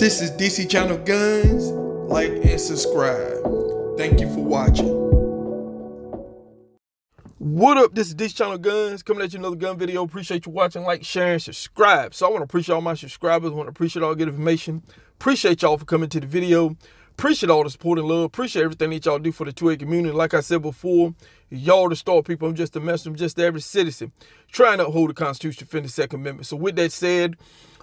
This is DC Channel Guns. Like and subscribe. Thank you for watching. What up? This is DC Channel Guns coming at you another gun video. Appreciate you watching, like, sharing, subscribe. So I want to appreciate all my subscribers. I want to appreciate all good information. Appreciate y'all for coming to the video. Appreciate all the support and love. Appreciate everything that y'all do for the 2A community. Like I said before, y'all the star people. I'm just a messenger. I'm just the average citizen trying to uphold the Constitution, defend the Second Amendment. So with that said,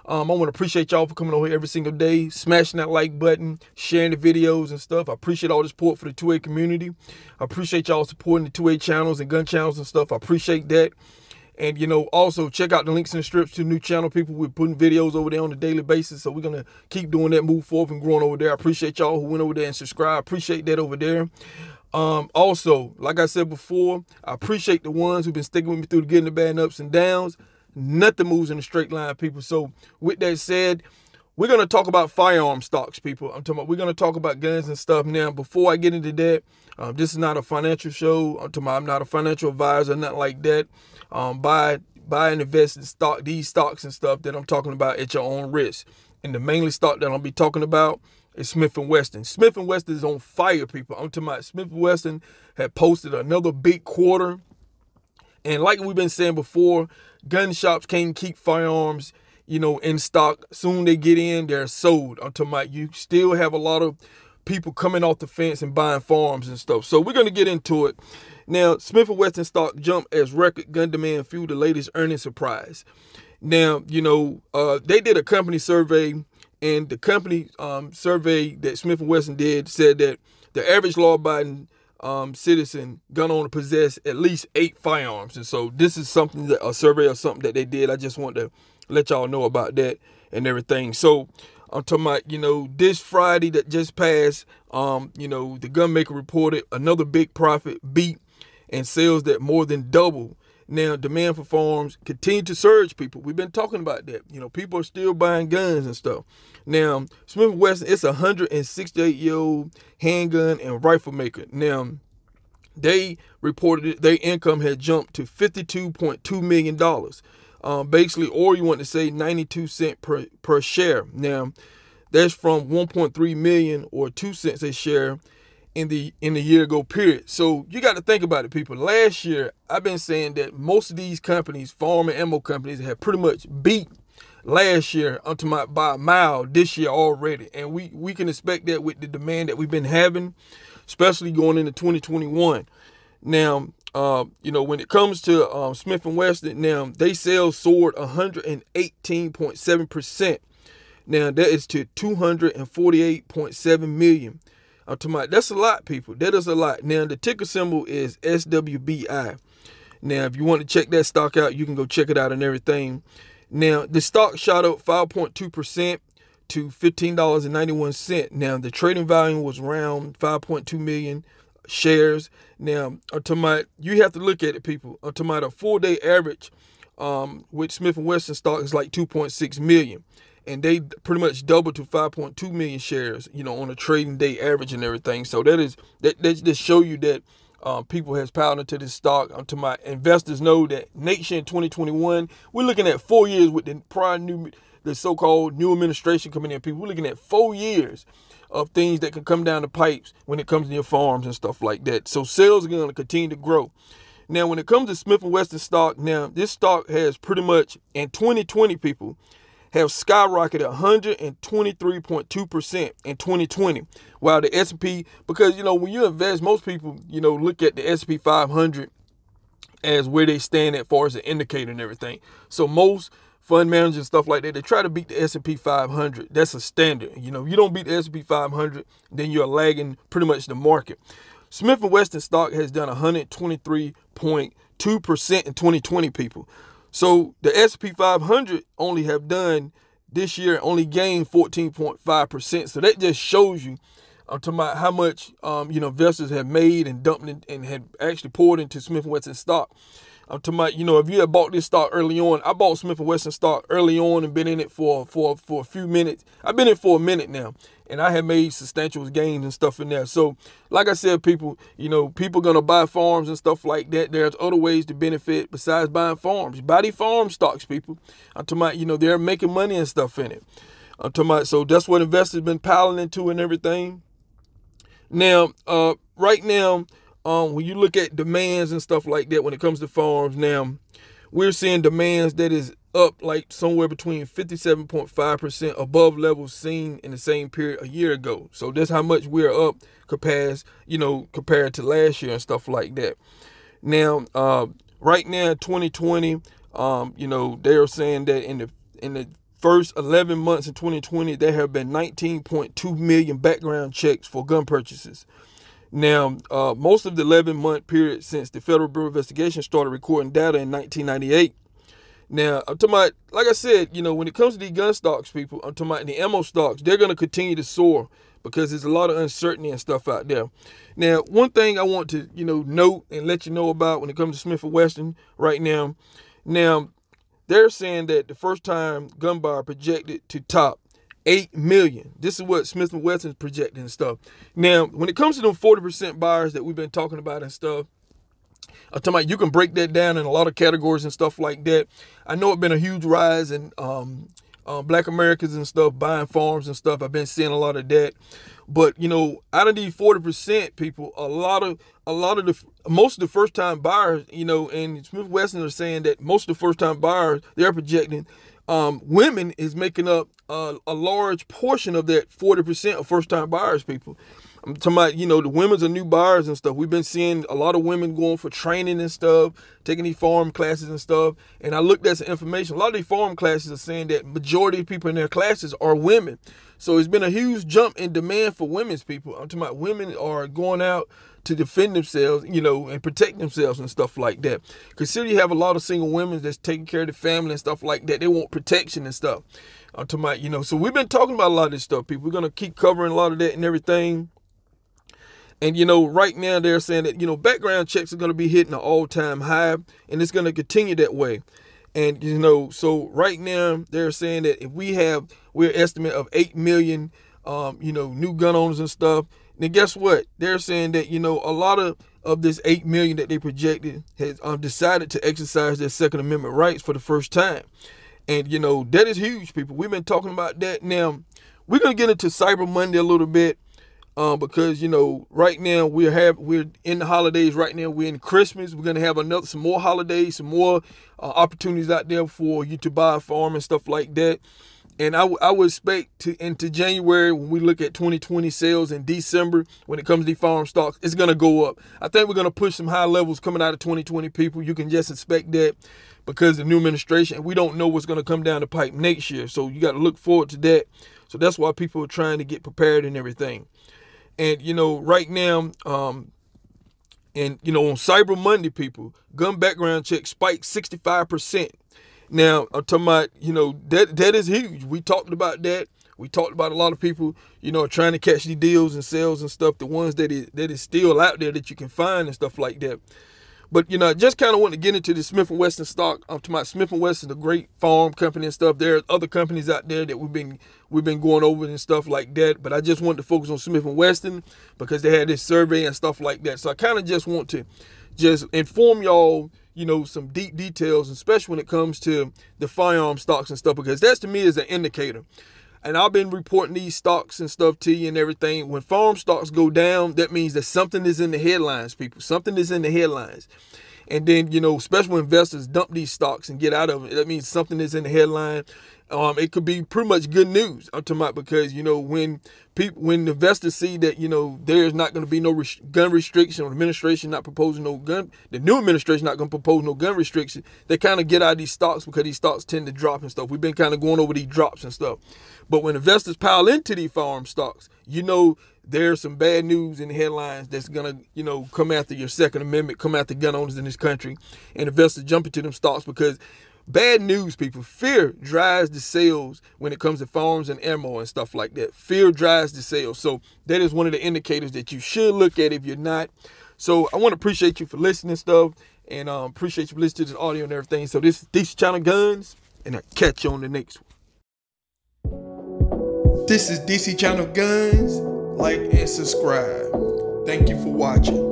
I want to appreciate y'all for coming over here every single day, smashing that like button, sharing the videos and stuff. I appreciate all the support for the 2A community. I appreciate y'all supporting the 2A channels and gun channels and stuff. I appreciate that. And, you know, also check out the links in the strips to the new channel. People, we're putting videos over there on a daily basis. So we're going to keep doing that, move forward and growing over there. I appreciate y'all who went over there and subscribed. Appreciate that over there. Also, like I said before, I appreciate the ones who've been sticking with me through the good and the bad and ups and downs. Nothing moves in a straight line, people. So with that said, we're going to talk about firearm stocks, people. I'm talking about, we're going to talk about guns and stuff. Now, before I get into that, this is not a financial show. I'm talking about, I'm not a financial advisor, nothing like that. Buy and invest in these stocks and stuff that I'm talking about at your own risk. And the mainly stock that I'll be talking about is Smith & Wesson. Smith & Wesson is on fire, people. I'm talking about Smith & Wesson had posted another big quarter. And like we've been saying before, gun shops can't keep firearms, you know, in stock. Soon they get in, they're sold. I'm talking about you still have a lot of people coming off the fence and buying firearms and stuff. So we're going to get into it. Now, Smith & Wesson stock jumped as record gun demand fueled the latest earnings surprise. Now, you know, they did a company survey, and the company survey that Smith & Wesson did said that the average law-abiding citizen gun owner possess at least 8 firearms. And so this is something that a survey or something that they did. I just want to let y'all know about that and everything. So I'm talking about, you know, this Friday that just passed, you know, the gun maker reported another big profit beat and sales that more than double. Now, demand for firearms continue to surge, people. We've been talking about that. You know, people are still buying guns and stuff. Now, Smith & Wesson, it's a 168-year-old handgun and rifle maker. Now, they reported their income had jumped to $52.2 million. Basically, or you want to say 92 cents per share. Now, that's from 1.3 million or 2 cents a share in the year ago period. So you got to think about it, people. Last year, I've been saying that most of these companies, firearm and ammo companies, have pretty much beat last year by a mile this year already. And we can expect that with the demand that we've been having, especially going into 2021. Now, you know, when it comes to Smith & Wesson, now they sales soared 118.7%. Now that is to 248.7 million. I'm talking about, that's a lot, people. That is a lot. Now the ticker symbol is SWBI. Now, if you want to check that stock out, you can go check it out and everything. Now, the stock shot up 5.2% to $15.91. Now, the trading volume was around 5.2 million shares. Now, I'm talking about, you have to look at it, people. I'm talking about a 4-day average with Smith & Wesson stock is like 2.6 million. And they pretty much doubled to 5.2 million shares, you know, on a trading day average and everything. So that just show you that people has piled into this stock. To my investors know that next year in 2021, we're looking at 4 years with the so-called new administration coming in. People, we're looking at 4 years of things that can come down the pipes when it comes to your farms and stuff like that. So sales are going to continue to grow. Now, when it comes to Smith & Wesson stock, now this stock has pretty much in 2020, people, have skyrocketed 123.2% in 2020, while the S&P, because, you know, when you invest, most people, you know, look at the S&P 500 as where they stand at far as an indicator and everything. So most fund managers and stuff like that, they try to beat the S&P 500. That's a standard. You know, if you don't beat the S&P 500, then you're lagging pretty much the market. Smith & Wesson stock has done 123.2% in 2020, people. So the S&P 500 only have done this year, only gained 14.5%. So that just shows you, I'm talking about how much, you know, investors have made and dumped and had actually poured into Smith & Wesson stock. I'm talking about, you know, if you had bought this stock early on, I bought Smith & Wesson stock early on and been in it for a few minutes. I've been in it for a minute now, and I have made substantial gains and stuff in there. So, like I said, people, you know, people going to buy farms and stuff like that. There's other ways to benefit besides buying farms. Buy these farm stocks, people. I'm talking about, you know, they're making money and stuff in it. I'm talking about, so that's what investors been piling into and everything. Now, right now, when you look at demands and stuff like that, when it comes to firearms, now we're seeing demands that is up like somewhere between 57.5% above levels seen in the same period a year ago. So that's how much we're up compared to last year and stuff like that. Now, right now, 2020, they're saying that in the first 11 months in 2020, there have been 19.2 million background checks for gun purchases. Now, most of the 11-month period since the Federal Bureau of Investigation started recording data in 1998. Now, I'm talking about, like I said, when it comes to these gun stocks, people, I'm talking about the ammo stocks, they're going to continue to soar because there's a lot of uncertainty and stuff out there. Now, one thing I want to, note and let you know about when it comes to Smith & Wesson right now, they're saying that the first-time gun buyer projected to top 8 million. This is what Smith & Wesson is projecting and stuff. Now, when it comes to them 40% buyers that we've been talking about and stuff, I'm talking about you can break that down in a lot of categories and stuff like that. I know it's been a huge rise in Black Americans and stuff buying farms and stuff. I've been seeing a lot of that. But out of these 40% people, most of the first time buyers, and Smith & Wesson are saying that most of the first time buyers, they're projecting women is making up a large portion of that 40% of first time buyers, people. I'm talking about, the women's are new buyers and stuff. We've been seeing a lot of women going for training and stuff, taking these farm classes and stuff. And I looked at some information. A lot of these farm classes are saying that majority of people in their classes are women. So it's been a huge jump in demand for women's people. I'm talking about women are going out to defend themselves, and protect themselves and stuff like that. Consider you have a lot of single women that's taking care of the family and stuff like that. They want protection and stuff. I'm talking about, so we've been talking about a lot of this stuff, people. We're going to keep covering a lot of that and everything. And, right now they're saying that, background checks are going to be hitting an all-time high, and it's going to continue that way. And, so right now they're saying that if we're estimate of 8 million, new gun owners and stuff, then guess what? They're saying that, a lot of this 8 million that they projected has decided to exercise their Second Amendment rights for the first time. And, that is huge, people. We've been talking about that. Now, we're going to get into Cyber Monday a little bit. Because right now we're in the holidays. Right now we're in Christmas. We're gonna have some more holidays, some more opportunities out there for you to buy a farm and stuff like that. And I would expect into January, when we look at 2020 sales in December, when it comes to the farm stocks, it's gonna go up. I think we're gonna push some high levels coming out of 2020. People, you can just expect that because the new administration. We don't know what's gonna come down the pipe next year, so you got to look forward to that. So that's why people are trying to get prepared and everything. And, right now, on Cyber Monday, people, gun background check spiked 65%. Now, I'm talking about, that is huge. We talked about that. We talked about a lot of people, trying to catch these deals and sales and stuff, the ones that is still out there that you can find and stuff like that. But, I just kind of want to get into the Smith & Wesson stock. I'm talking about Smith & Wesson, a great farm company and stuff. There are other companies out there that we've been going over and stuff like that. But I just wanted to focus on Smith & Wesson because they had this survey and stuff like that. So I kind of just want to just inform y'all, some deep details, especially when it comes to the firearm stocks and stuff, because that to me is an indicator. And I've been reporting these stocks and stuff to you and everything. When farm stocks go down, that means that something is in the headlines, people. Something is in the headlines. And then, especially when investors dump these stocks and get out of it, that means something is in the headline. It could be pretty much good news. I'm talking about because, when investors see that, there's not going to be no gun restriction, or the administration not proposing the new administration not going to propose no gun restriction, they kind of get out of these stocks because these stocks tend to drop and stuff. We've been kind of going over these drops and stuff. But when investors pile into these firearm stocks, there's some bad news in the headlines that's going to, come after your Second Amendment, come after gun owners in this country, and investors jump into them stocks because bad news, people. Fear drives the sales when it comes to firearms and ammo and stuff like that. Fear drives the sales. So that is one of the indicators that you should look at if you're not. So I want to appreciate you for listening and stuff, and appreciate you for listening to this audio and everything. So this is DC Channel Guns, and I'll catch you on the next one. This is DC Channel Guns. Like and subscribe. Thank you for watching.